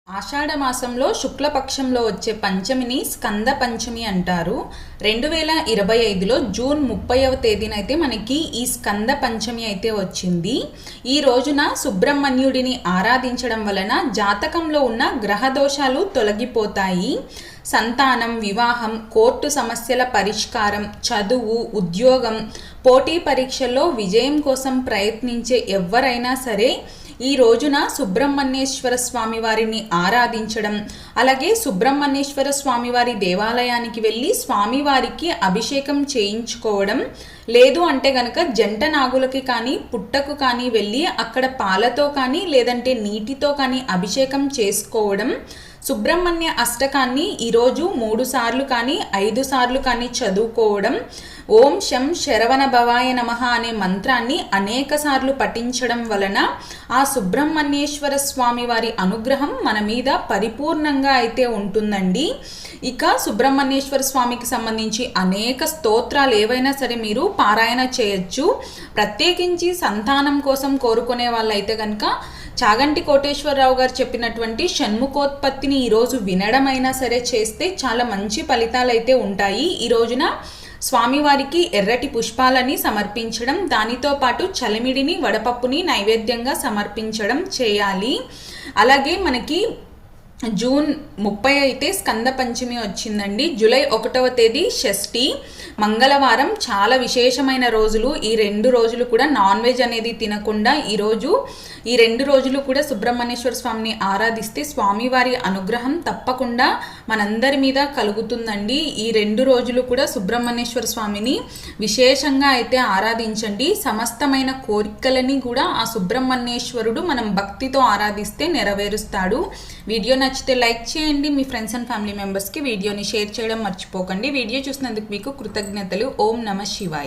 ఆషాఢ మాసంలో శుక్లపక్షంలో వచ్చే పంచమిని స్కంద పంచమి అంటారు. 2025లో జూన్ 30వ తేదీనైతే మనకి ఈ స్కంద పంచమి అయితే వచ్చింది. ఈ రోజున సుబ్రహ్మణ్యుడిని ఆరాధించడం వలన జాతకంలో ఉన్న గ్రహ దోషాలు తొలగిపోతాయి. సంతానం, వివాహం, కోర్టు సమస్యల పరిష్కారం, చదువు, ఉద్యోగం, పోటీ పరీక్షల్లో విజయం కోసం ప్రయత్నించే ఎవరైనా సరే ఈ రోజున సుబ్రహ్మణ్యేశ్వర స్వామి వారిని ఆరాధించడం, అలాగే సుబ్రహ్మణ్యేశ్వర స్వామి వారి దేవాలయానికి వెళ్ళి స్వామివారికి అభిషేకం చేయించుకోవడం, లేదు అంటే గనక జంట నాగులకి కానీ పుట్టకు కానీ వెళ్ళి అక్కడ పాలతో కానీ లేదంటే నీటితో కానీ అభిషేకం చేసుకోవడం, సుబ్రహ్మణ్య అష్టకాన్ని ఈరోజు 3 సార్లు కానీ 5 సార్లు కానీ చదువుకోవడం, ఓం శం శరవణ భవాయ నమః అనే మంత్రాన్ని అనేక సార్లు పఠించడం వలన ఆ సుబ్రహ్మణ్యేశ్వర స్వామి వారి అనుగ్రహం మన మీద పరిపూర్ణంగా అయితే ఉంటుందండి. ఇక సుబ్రహ్మణ్యేశ్వర స్వామికి సంబంధించి అనేక స్తోత్రాలు ఏవైనా సరే మీరు పారాయణ చేయొచ్చు. ప్రత్యేకించి సంతానం కోసం కోరుకునే వాళ్ళైతే కనుక చాగంటి కోటేశ్వరరావు గారు చెప్పినటువంటి షణ్ముఖోత్పత్తిని ఈరోజు వినడమైనా సరే చేస్తే చాలా మంచి ఫలితాలు అయితే ఉంటాయి. ఈ రోజున స్వామివారికి ఎర్రటి పుష్పాలని సమర్పించడం, దానితో పాటు చలిమిడిని, వడపప్పుని నైవేద్యంగా సమర్పించడం చేయాలి. అలాగే మనకి జూన్ 30 అయితే స్కంద పంచమి వచ్చిందండి. జూలై 1వ తేదీ షష్ఠి, మంగళవారం. చాలా విశేషమైన రోజులు. ఈ 2 రోజులు కూడా నాన్ వెజ్ అనేది తినకుండా ఈ 2 రోజులు కూడా సుబ్రహ్మణ్యేశ్వర స్వామిని ఆరాధిస్తే స్వామివారి అనుగ్రహం తప్పకుండా మనందరి మీద కలుగుతుందండి. ఈ 2 రోజులు కూడా సుబ్రహ్మణ్యేశ్వర స్వామిని విశేషంగా అయితే ఆరాధించండి. సమస్తమైన కోరికలని కూడా ఆ సుబ్రహ్మణ్యేశ్వరుడు మనం భక్తితో ఆరాధిస్తే నెరవేరుస్తాడు. వీడియో నచ్చితే లైక్ చేయండి. మీ ఫ్రెండ్స్ అండ్ ఫ్యామిలీ మెంబర్స్కి వీడియోని షేర్ చేయడం మర్చిపోకండి. వీడియో చూసినందుకు మీకు కృతజ్ఞతలు. ఓం నమః శివాయ.